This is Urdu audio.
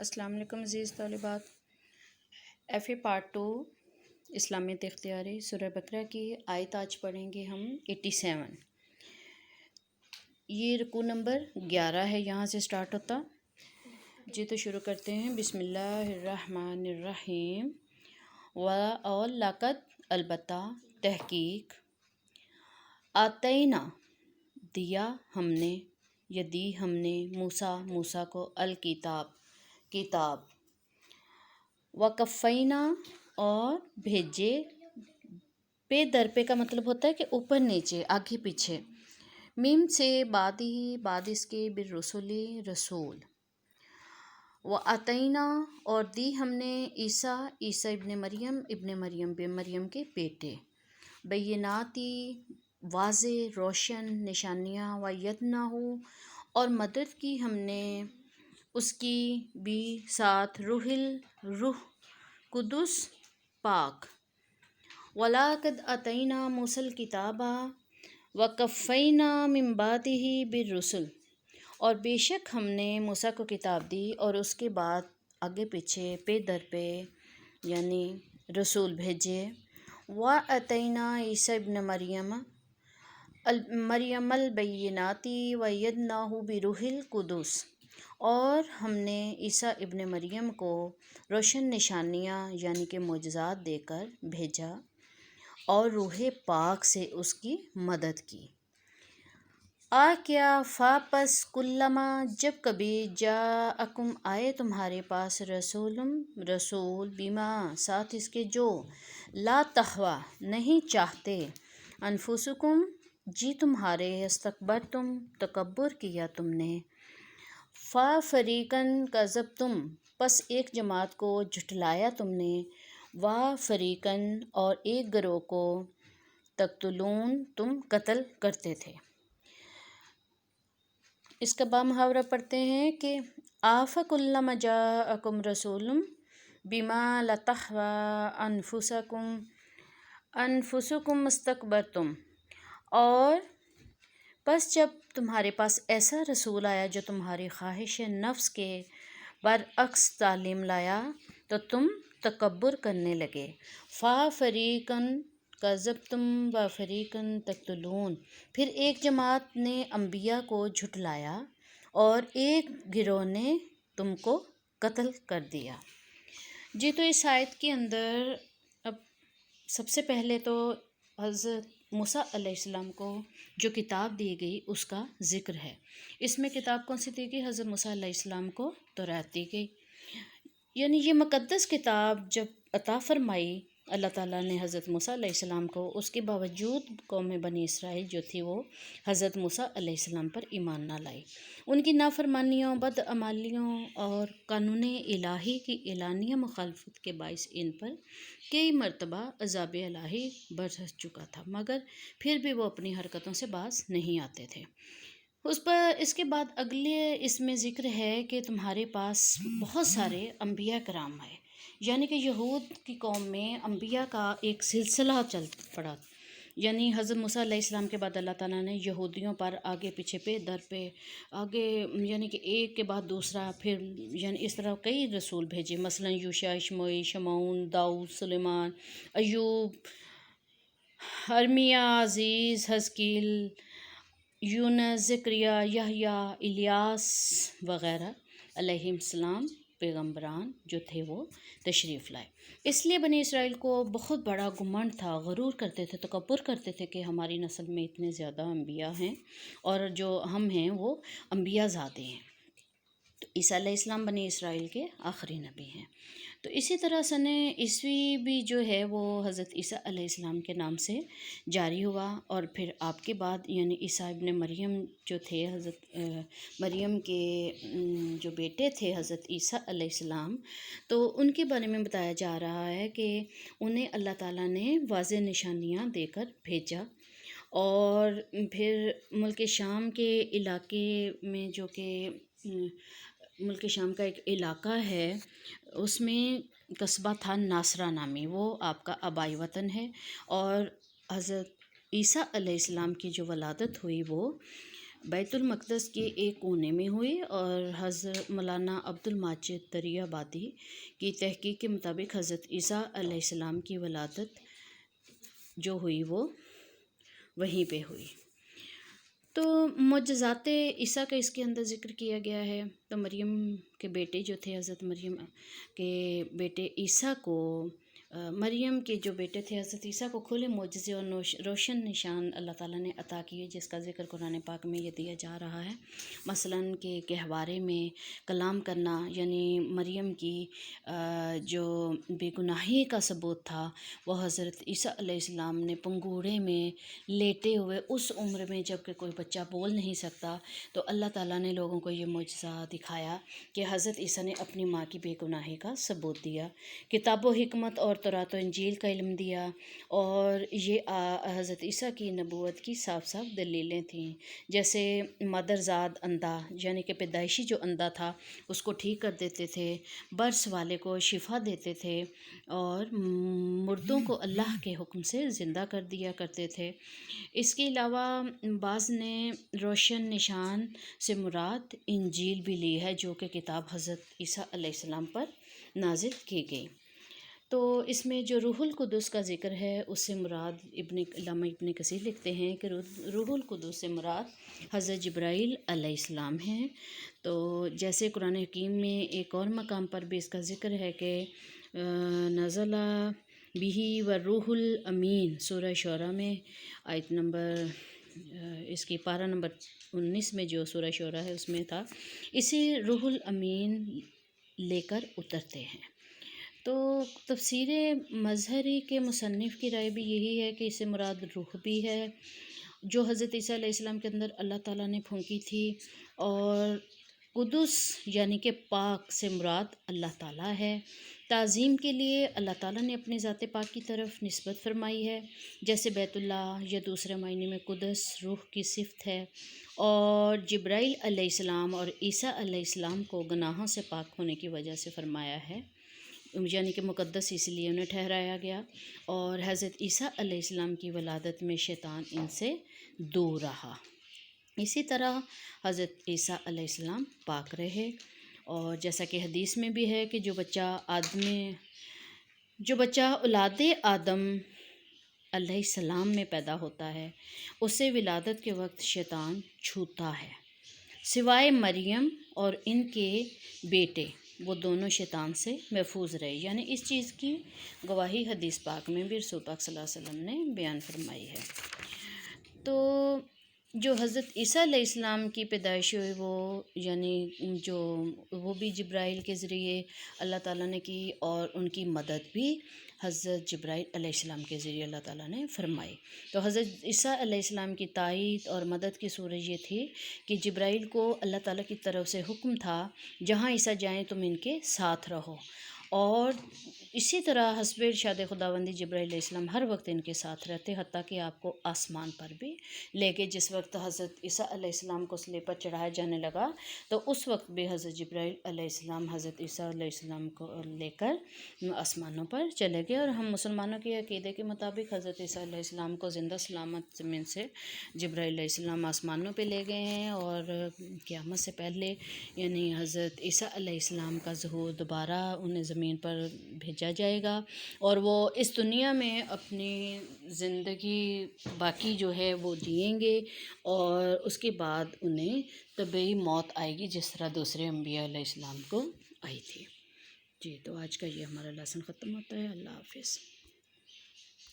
السلام علیکم عزیز طالبات۔ ایف اے پارٹ 2 اسلامیت اختیاری سورہ بقرہ کی آیت آج پڑھیں گے ہم 87۔ یہ رکوع نمبر 11 ہے، یہاں سے سٹارٹ ہوتا جی۔ تو شروع کرتے ہیں، بسم اللہ الرحمن الرحیم۔ اور لقد البتہ تحقیق آتینا دیا ہم نے یا دی ہم نے موسیٰ کو الکتاب کتاب وکفینا اور بھیجے۔ پہ در پہ کا مطلب ہوتا ہے کہ اوپر نیچے آگے پیچھے، میم سے بعد اس کے بالرسلی رسول۔ وآتینا اور دی ہم نے عیسیٰ ابن مریم کے بیٹے، بیناتی واضح روشن نشانیاں، وایدناہ اور مدد کی ہم نے اس کی بھی ساتھ روح قدس پاک۔ وَلَقَدْ آتَيْنَا مُوسَى الْكِتَابَ وَقَفَّيْنَا مِن بَعْدِهِ بِالرُّسُلِ اور بے شک ہم نے موسیٰ کو کتاب دی اور اس کے بعد آگے پیچھے پہ در پہ یعنی رسول بھیجے۔ وَآتَيْنَا عِيسَىٰ ابْنَ مریم البینات وَأَیَّدْنَاهُ بِروحِ القدس اور ہم نے عیسیٰ ابن مریم کو روشن نشانیاں یعنی کہ معجزات دے کر بھیجا اور روح پاک سے اس کی مدد کی۔ کیا پس کلما جب کبھی جاءکم آئے تمہارے پاس رسول بیما ساتھ اس کے جو لا تہوی نہیں چاہتے انفسکم جی تمہارے استکبرتم تکبر کیا تم نے فریقاً کذبتم پس ایک جماعت کو جھٹلایا تم نے فریقاً اور ایک گروہ کو تقتلون تم قتل کرتے تھے۔ اس کا با محاورہ پڑھتے ہیں کہ آفکلما جاءکم رسول بما لا تہوی انفسکم استکبرتم اور پس جب تمہارے پاس ایسا رسول آیا جو تمہاری خواہش نفس کے برعکس تعلیم لایا تو تم تکبر کرنے لگے۔ فریقاً کذبتم وفریقاً تقتلون پھر ایک جماعت نے انبیاء کو جھٹلایا اور ایک گروہ نے تم کو قتل کر دیا۔ جی تو اس آیت کے اندر اب سب سے پہلے تو حضرت موسیٰ علیہ السلام کو جو کتاب دی گئی اس کا ذکر ہے۔ اس میں کتاب کون سی دی گئی؟ حضرت موسیٰ علیہ السلام کو تورات دی گئی، یعنی یہ مقدس کتاب جب عطا فرمائی اللہ تعالیٰ نے حضرت موسیٰ علیہ السلام کو، اس کے باوجود قوم بنی اسرائیل جو تھی وہ حضرت موسیٰ علیہ السلام پر ایمان نہ لائی۔ ان کی نافرمانیوں، بدعمالیوں اور قانون الہی کی اعلانیہ مخالفت کے باعث ان پر کئی مرتبہ عذاب الہی برس چکا تھا، مگر پھر بھی وہ اپنی حرکتوں سے باز نہیں آتے تھے۔ اس کے بعد اگلے اس میں ذکر ہے کہ تمہارے پاس بہت سارے انبیاء کرام آئے، یعنی کہ یہود کی قوم میں انبیاء کا ایک سلسلہ چل پڑا، یعنی حضرت موسیٰ علیہ السلام کے بعد اللہ تعالیٰ نے یہودیوں پر آگے پیچھے پہ در پہ آگے یعنی کہ ایک کے بعد دوسرا پھر یعنی اس طرح کئی رسول بھیجے، مثلا یوشع، اشمعیل، شمعون، داؤد، سلیمان، ایوب، ارمیہ، عزیز، حزقیل، یونس، زکریا، یحییٰ، الیاس وغیرہ علیہم السلام پیغمبران جو تھے وہ تشریف لائے۔ اس لیے بنی اسرائیل کو بہت بڑا گھمنڈ تھا، غرور کرتے تھے، تکبر کرتے تھے کہ ہماری نسل میں اتنے زیادہ انبیاء ہیں اور جو ہم ہیں وہ انبیاء زادے ہیں۔ تو عیسیٰ علیہ السلام بنی اسرائیل کے آخری نبی ہیں۔ تو اسی طرح سنہ عیسوی بھی جو ہے وہ حضرت عیسیٰ علیہ السلام کے نام سے جاری ہوا، اور پھر آپ کے بعد یعنی عیسیٰ ابن مریم جو تھے، حضرت مریم کے جو بیٹے تھے حضرت عیسیٰ علیہ السلام، تو ان کے بارے میں بتایا جا رہا ہے کہ انہیں اللہ تعالیٰ نے واضح نشانیاں دے کر بھیجا، اور پھر ملک شام کے علاقے میں جو کہ ملک شام کا ایک علاقہ ہے اس میں قصبہ تھا ناصرہ نامی، وہ آپ کا آبائی وطن ہے، اور حضرت عیسیٰ علیہ السلام کی جو ولادت ہوئی وہ بیت المقدس کے ایک کونے میں ہوئی، اور حضرت مولانا عبد الماجد دریا آبادی کی تحقیق کے مطابق حضرت عیسیٰ علیہ السلام کی ولادت جو ہوئی وہ وہیں پہ ہوئی۔ تو معجزات عیسیٰ کا اس کے اندر ذکر کیا گیا ہے۔ تو مریم کے بیٹے جو تھے، حضرت مریم کے بیٹے عیسیٰ کو، مریم کے جو بیٹے تھے حضرت عیسیٰ کو کھلے معجزے اور روشن نشان اللہ تعالیٰ نے عطا کیے، جس کا ذکر قرآن پاک میں یہ دیا جا رہا ہے۔ مثلاً کہ گہوارے میں کلام کرنا، یعنی مریم کی جو بے گناہی کا ثبوت تھا وہ حضرت عیسیٰ علیہ السلام نے پنگوڑے میں لیٹے ہوئے اس عمر میں، جب کہ کوئی بچہ بول نہیں سکتا، تو اللہ تعالیٰ نے لوگوں کو یہ معجزہ دکھایا کہ حضرت عیسیٰ نے اپنی ماں کی بے گناہی کا ثبوت دیا، کتاب و حکمت اور تورات و انجیل کا علم دیا، اور یہ حضرت عیسیٰ کی نبوت کی صاف صاف دلیلیں تھیں، جیسے مادرزاد اندھا، یعنی کہ پیدائشی جو اندھا تھا اس کو ٹھیک کر دیتے تھے، برس والے کو شفا دیتے تھے، اور مردوں کو اللہ کے حکم سے زندہ کر دیا کرتے تھے۔ اس کے علاوہ بعض نے روشن نشان سے مراد انجیل بھی لی ہے، جو کہ کتاب حضرت عیسیٰ علیہ السلام پر نازل کی گئی۔ تو اس میں جو روح القدس کا ذکر ہے اس سے مراد علامہ ابن کثیر لکھتے ہیں کہ روح القدس سے مراد حضرت جبرائیل علیہ السلام ہیں۔ تو جیسے قرآن حکیم میں ایک اور مقام پر بھی اس کا ذکر ہے کہ نزل بہ والروح الامین، سورہ شعراء میں آیت نمبر اس کی پارہ نمبر 19 میں جو سورہ شعراء ہے اس میں تھا، اسے روح الامین لے کر اترتے ہیں۔ تو تفسیر مظہری کے مصنف کی رائے بھی یہی ہے کہ اس سے مراد روح بھی ہے جو حضرت عیسیٰ علیہ السلام کے اندر اللہ تعالیٰ نے پھونکی تھی، اور قدس یعنی کہ پاک سے مراد اللہ تعالیٰ ہے۔ تعظیم کے لیے اللہ تعالیٰ نے اپنے ذات پاک کی طرف نسبت فرمائی ہے، جیسے بیت اللہ یا دوسرے معنی میں قدس روح کی صفت ہے، اور جبرائیل علیہ السلام اور عیسیٰ علیہ السلام کو گناہوں سے پاک ہونے کی وجہ سے فرمایا ہے، یعنی کہ مقدس اس لیے انہیں ٹھہرایا گیا، اور حضرت عیسیٰ علیہ السلام کی ولادت میں شیطان ان سے دور رہا۔ اسی طرح حضرت عیسیٰ علیہ السلام پاک رہے، اور جیسا کہ حدیث میں بھی ہے کہ جو بچہ اولاد آدم علیہ السلام میں پیدا ہوتا ہے اسے ولادت کے وقت شیطان چھوتا ہے، سوائے مریم اور ان کے بیٹے، وہ دونوں شیطان سے محفوظ رہے، یعنی اس چیز کی گواہی حدیث پاک میں بھی رسول پاک صلی اللہ علیہ وسلم نے بیان فرمائی ہے۔ تو جو حضرت عیسیٰ علیہ السلام کی پیدائش ہوئی وہ بھی جبرائیل کے ذریعے اللہ تعالیٰ نے کی، اور ان کی مدد بھی حضرت جبرائیل علیہ السلام کے ذریعے اللہ تعالیٰ نے فرمائی۔ تو حضرت عیسیٰ علیہ السلام کی تائید اور مدد کی صورت یہ تھی کہ جبرائیل کو اللہ تعالیٰ کی طرف سے حکم تھا جہاں عیسیٰ جائیں تم ان کے ساتھ رہو، اور اسی طرح حسب ارشاد خداوندی جبرائیل علیہ السلام ہر وقت ان کے ساتھ رہتے، حتیٰ کہ آپ کو آسمان پر بھی لے گئے۔ جس وقت حضرت عیسیٰ علیہ السلام کو صلیب پر چڑھایا جانے لگا تو اس وقت بھی حضرت جبرائیل علیہ السلام حضرت عیسیٰ علیہ السلام کو لے کر آسمانوں پر چلے گئے، اور ہم مسلمانوں کے عقیدے کے مطابق حضرت عیسیٰ علیہ السلام کو زندہ سلامت زمین سے جبرائیل علیہ السلام آسمانوں پہ لے گئے ہیں، اور قیامت سے پہلے یعنی حضرت عیسیٰ علیہ السلام کا ظہور دوبارہ انہیں زمین پر بھیجا جائے گا، اور وہ اس دنیا میں اپنی زندگی باقی جو ہے وہ جئیں گے، اور اس کے بعد انہیں طبعی موت آئے گی جس طرح دوسرے انبیاء علیہ السلام کو آئی تھی۔ جی، تو آج کا یہ ہمارا لیسن ختم ہوتا ہے۔ اللہ حافظ۔